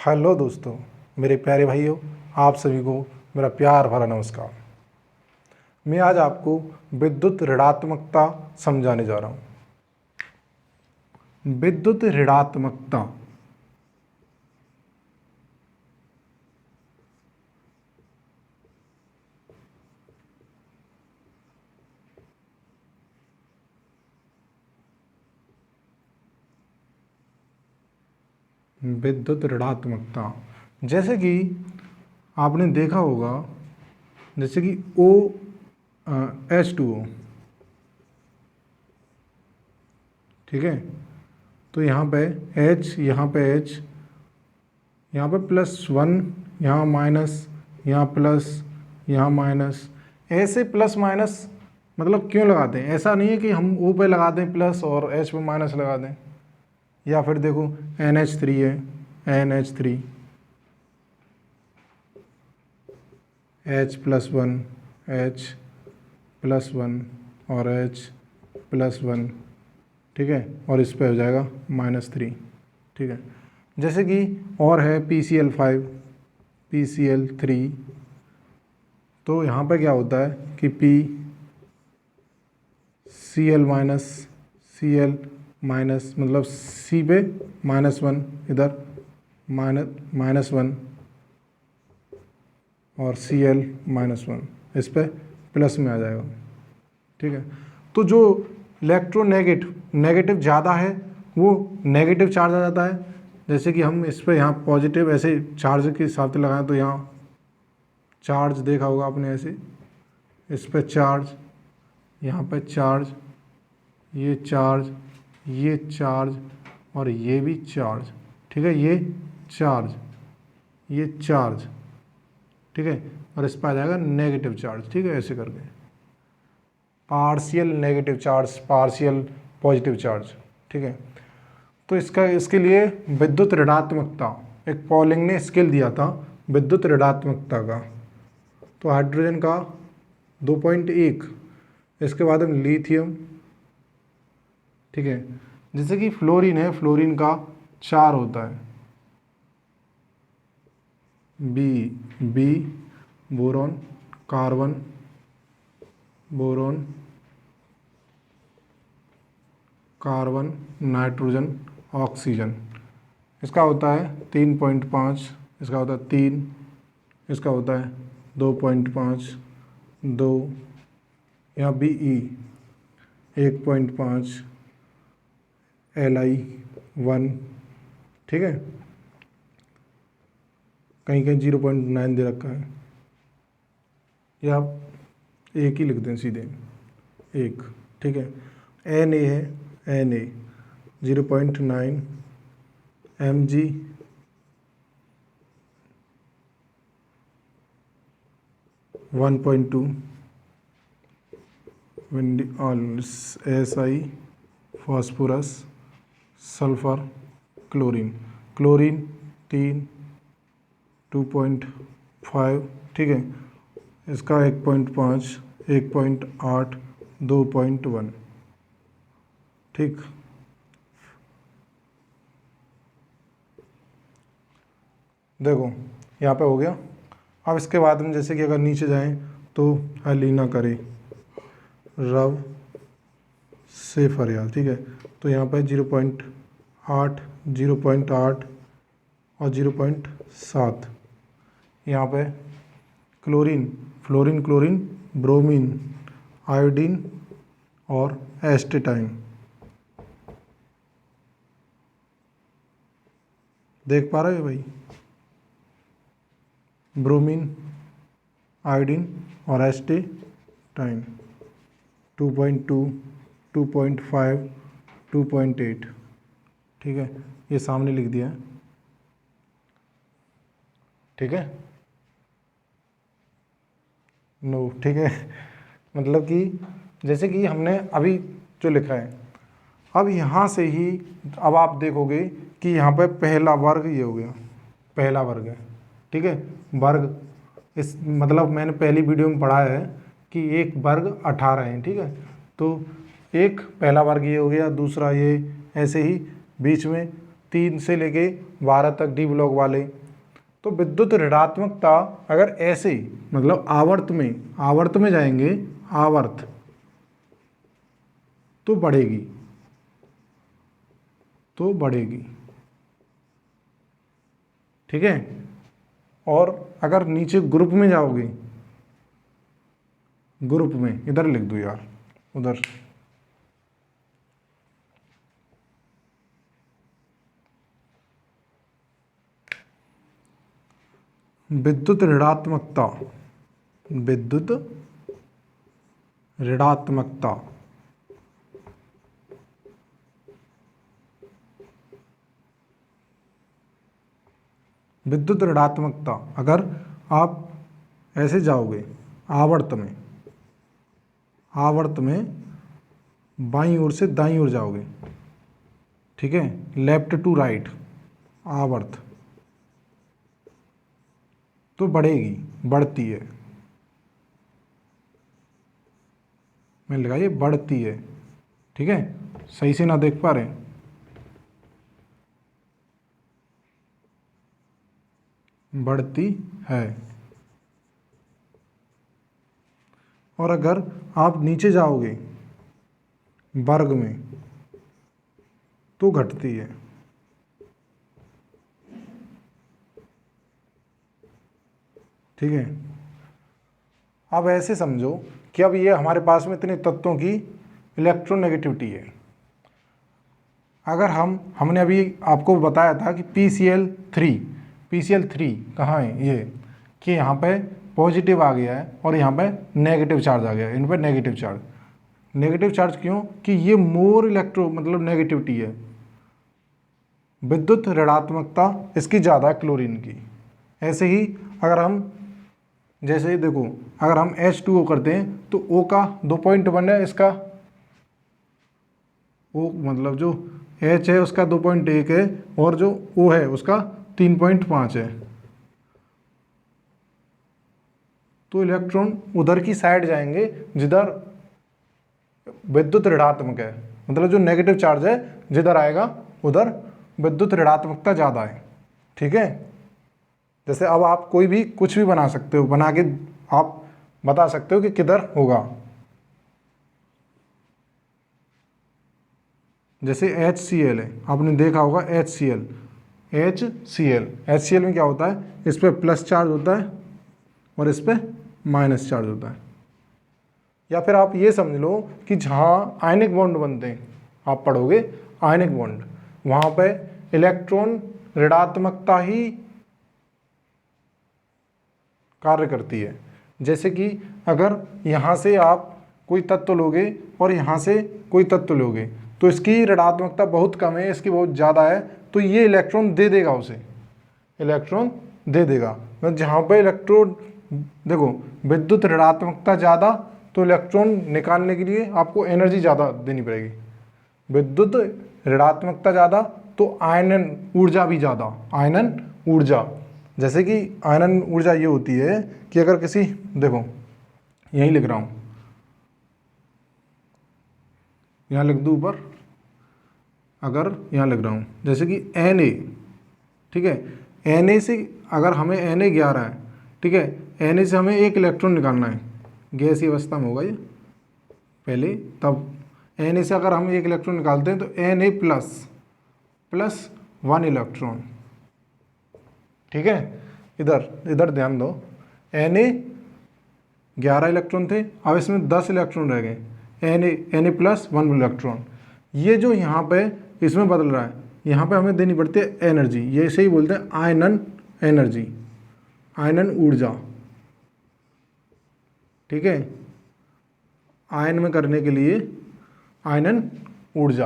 Hello दोस्तों, मेरे प्यारे भाइयों, आप सभी को मेरा प्यार भरा नमस्कार। मैं आज आपको विद्युत ऋणात्मकता समझाने जा रहा हूँ। विद्युत ऋणात्मकता विद्युत ऋणात्मकता जैसे कि आपने देखा होगा, जैसे कि H2O, ठीक है। तो यहाँ पे H, यहाँ पे H, यहाँ पे +1, यहाँ माइनस, यहाँ प्लस, यहाँ माइनस। ऐसे प्लस माइनस मतलब क्यों लगाते हैं? ऐसा नहीं है कि हम O पे लगा दें प्लस और H पे माइनस लगा दें। या फिर देखो NH3 है, NH3, H+1, H+1 और H+1, ठीक है। और इस पे हो जाएगा -3, ठीक है। जैसे कि और है PCl5, PCl3। तो यहाँ पे क्या होता है कि Cl मतलब C पे -1, इधर -1 और Cl-1 इस पे प्लस में आ जाएगा, ठीक है। तो जो नेगेटिव ज़्यादा है वो नेगेटिव चार्ज आ जाता है। जैसे कि हम इस पे यहाँ पॉजिटिव ऐसे चार्ज के हिसाब से लगाएं तो यहाँ चार्ज देखा होगा आपने, ऐसे इस पे चार्ज, यहाँ पे चार्ज, ये चार्ज, ये चार्ज और ये भी चार्ज, ठीक है। ये चार्ज, ये चार्ज, ठीक है। और इस पर आ जाएगा नेगेटिव चार्ज, ठीक है। ऐसे करके partial negative charge, partial positive charge, ठीक है। तो इसके लिए विद्युत ऋणात्मकता, एक पॉलिंग ने स्केल दिया था विद्युत ऋणात्मकता का। तो हाइड्रोजन का 2.1, इसके बाद हम लिथियम, ठीक है। जैसे कि फ्लोरीन है, फ्लोरीन का 4 होता है, B boron, carbon, boron, carbon, nitrogen, oxygen. इसका होता है 3.5, इसका होता है 3, इसका होता है 2.5, 2, यहाँ Be 1.5, Li 1, ठीक है। कहीं कहीं 0.9 दे रखा है, या आप एक ही लिख दें सीधे, एक, ठीक है। Na है, Na 0.9, Mg 1.2, Si phosphorus, sulphur, chlorine, chlorine 3, 2.5, ठीक है। इसका 1.5, 1.8, 2.1, ठीक। देखो यहाँ पे हो गया। अब इसके बाद में जैसे कि अगर नीचे जाएं तो अलीना करें, रव से फरियाल, ठीक है। तो यहाँ पे 0.8, 0.8 और 0.7। यहाँ पे chlorine, fluorine, chlorine, bromine, iodine और एस्टेटाइन। देख पा रहे हो भाई? ब्रोमीन, आयोडीन और एस्टेटाइन 2.2, 2.5, 2.8, ठीक है। ये सामने लिख दिया है, ठीक है। नो, ठीक है। मतलब कि जैसे कि हमने अभी जो लिखा है, अब यहाँ से ही अब आप देखोगे कि यहाँ पे पहला वर्ग ये हो गया, पहला वर्ग है, ठीक है। वर्ग इस मतलब मैंने पहली वीडियो में पढ़ाया है कि एक वर्ग 18 है, ठीक है। तो एक पहला वर्ग ये हो गया, दूसरा ये, ऐसे ही बीच में 3 से लेके 12 तक डी ब्लॉक वाले। तो विद्युत ऋणात्मकता अगर ऐसे मतलब आवर्त में जाएंगे, आवर्त, तो बढ़ेगी। ठीक है। और अगर नीचे ग्रुप में जाओगे, ग्रुप में इधर लिख दो यार, उधर विद्युत ऋणात्मकता, विद्युत ऋणात्मकता विद्युत ऋणात्मकता अगर आप ऐसे जाओगे आवर्त में बाईं ओर से दाईं ओर जाओगे, ठीक है, लेफ्ट टू राइट आवर्त, तो बढ़ती है। मैंने लिखा ये बढ़ती है। ठीक है, सही से ना देख पा रहे, बढ़ती है। और अगर आप नीचे जाओगे वर्ग में तो घटती है। ठीक है। अब ऐसे समझो कि अब ये हमारे पास में इतने तत्वों की इलेक्ट्रोनेगेटिविटी है। अगर हमने अभी आपको बताया था कि PCl3 कहाँ है, ये कि यहाँ पे पॉजिटिव आ गया है और यहाँ पे नेगेटिव चार्ज आ गया है, इन पर नेगेटिव चार्ज क्यों, कि ये मोर मतलब नेगेटिविटी है, विद्युत ऋणात्मकता इसकी ज़्यादा है क्लोरीन की। ऐसे ही अगर हम जैसे देखो, अगर हम H2O करते हैं तो O का 2.1 है, इसका O मतलब जो H है उसका 2.1 है और जो O है उसका 3.5 है। तो इलेक्ट्रॉन उधर की साइड जाएंगे जिधर विद्युत ऋणात्मक है, मतलब जो नेगेटिव चार्ज है जिधर आएगा उधर विद्युत ऋणात्मकता ज़्यादा है। ठीक है। जैसे अब आप कोई भी कुछ भी बना सकते हो, बना के आप बता सकते हो कि किधर होगा। जैसे HCl है, आपने देखा होगा HCl में क्या होता है, इस पर प्लस चार्ज होता है और इस पर माइनस चार्ज होता है। या फिर आप ये समझ लो कि जहाँ आयनिक बॉन्ड बनते हैं, आप पढ़ोगे आयनिक बॉन्ड, वहाँ पे इलेक्ट्रॉन ऋणात्मकता ही कार्य करती है। जैसे कि अगर यहाँ से आप कोई तत्व लोगे और यहाँ से कोई तत्व लोगे तो इसकी ऋणात्मकता बहुत कम है, इसकी बहुत ज़्यादा है, तो ये इलेक्ट्रॉन दे देगा, उसे इलेक्ट्रॉन दे देगा। जहाँ पे इलेक्ट्रॉन देखो विद्युत ऋणात्मकता ज़्यादा, तो इलेक्ट्रॉन निकालने के लिए आपको एनर्जी ज़्यादा देनी पड़ेगी। विद्युत ऋणात्मकता ज़्यादा तो आयनन ऊर्जा भी ज़्यादा। आयनन ऊर्जा, जैसे कि आयनन ऊर्जा ये होती है कि अगर किसी, देखो यहीं लिख रहा हूँ, यहाँ लिख दूँ ऊपर, अगर यहाँ लिख रहा हूँ जैसे कि Na, ठीक है, Na से अगर हमें Na 11 है, ठीक है, Na से हमें एक इलेक्ट्रॉन निकालना है, गैसीय अवस्था में होगा ये पहले, तब Na से अगर हम एक इलेक्ट्रॉन निकालते हैं तो Na प्लस 1 इलेक्ट्रॉन। ठीक है, इधर ध्यान दो, Na 11 इलेक्ट्रॉन थे, अब इसमें 10 इलेक्ट्रॉन रह गए, Na प्लस 1 इलेक्ट्रॉन। ये जो यहाँ पे इसमें बदल रहा है, यहाँ पे हमें देनी पड़ती है एनर्जी, ये इसे ही बोलते हैं आयनन एनर्जी, आयनन ऊर्जा। ठीक है, आयन में करने के लिए आयनन ऊर्जा।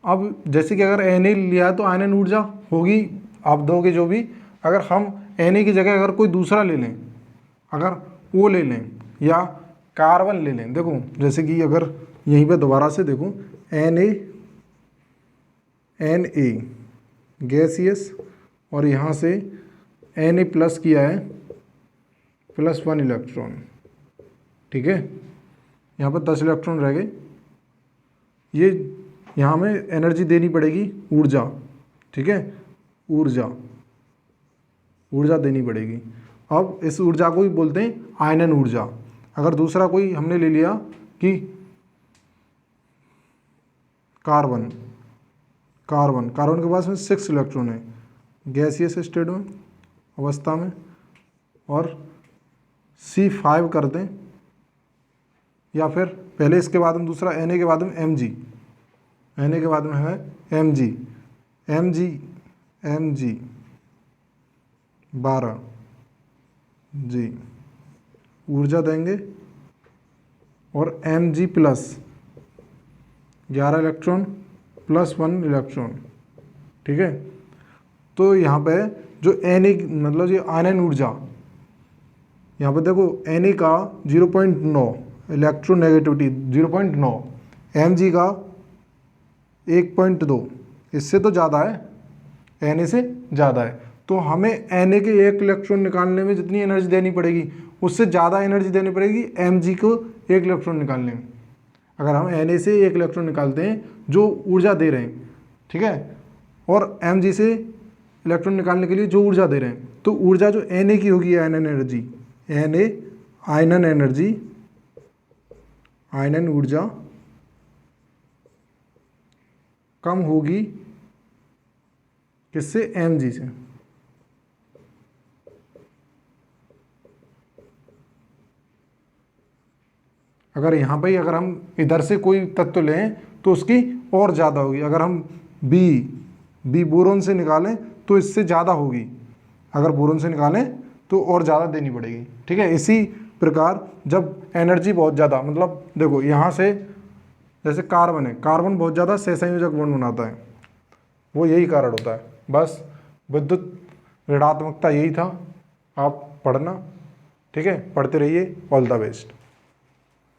अब जैसे कि अगर Na लिया तो आयनन ऊर्जा होगी, आप दोगे जो भी। अगर हम Na की जगह अगर कोई दूसरा ले लें, अगर O ले लें या कार्बन ले लें, देखो जैसे कि अगर यहीं पे दोबारा से देखो Na गैसियस और यहाँ से Na प्लस किया है, प्लस 1 इलेक्ट्रॉन। ठीक है, यहाँ पर 10 इलेक्ट्रॉन रह गए। ये यहाँ हमें एनर्जी देनी पड़ेगी, ऊर्जा, ठीक है, ऊर्जा देनी पड़ेगी। अब इस ऊर्जा को ही बोलते हैं आयनन ऊर्जा। अगर दूसरा कोई हमने ले लिया कि कार्बन के पास में 6 इलेक्ट्रॉन है गैसियस स्टेट में, अवस्था में, और C5 कर दें, या फिर पहले इसके बाद में दूसरा Na के बाद में Mg, Na के बाद में है Mg 12 जी ऊर्जा देंगे, और Mg plus 11 electron plus 1 electron, ठीक है। तो यहाँ पे जो Na मतलब ये आयनन ऊर्जा, यहाँ पे देखो Na का 0.9 इलेक्ट्रोनेगेटिविटी 0.9, Mg का 1.2, इससे तो ज़्यादा है, Na से ज़्यादा है। तो हमें Na के 1 इलेक्ट्रॉन निकालने में जितनी एनर्जी देनी पड़ेगी उससे ज़्यादा एनर्जी देनी पड़ेगी Mg को 1 इलेक्ट्रॉन निकालने में। अगर हम Na से 1 इलेक्ट्रॉन निकालते हैं जो ऊर्जा दे रहे हैं, ठीक है, और Mg से इलेक्ट्रॉन निकालने के लिए जो ऊर्जा दे रहे हैं, तो ऊर्जा जो Na की होगी, आयनन एनर्जी, Na आयनन एनर्जी, आयनन ऊर्जा कम होगी किससे? Mg से। अगर यहाँ पे अगर हम इधर से कोई तत्व लें तो उसकी और ज़्यादा होगी। अगर हम बी बोरोन से निकालें तो इससे ज़्यादा होगी, अगर बोरोन से निकालें तो और ज़्यादा देनी पड़ेगी, ठीक है। इसी प्रकार जब एनर्जी बहुत ज़्यादा, मतलब देखो यहाँ से जैसे कार्बन है, कार्बन बहुत ज़्यादा सहसंयोजक बॉन्ड बनाता है, वो यही कारण होता है। बस विद्युत ऋणात्मकता यही था, आप पढ़ना, ठीक है, पढ़ते रहिए। All the best.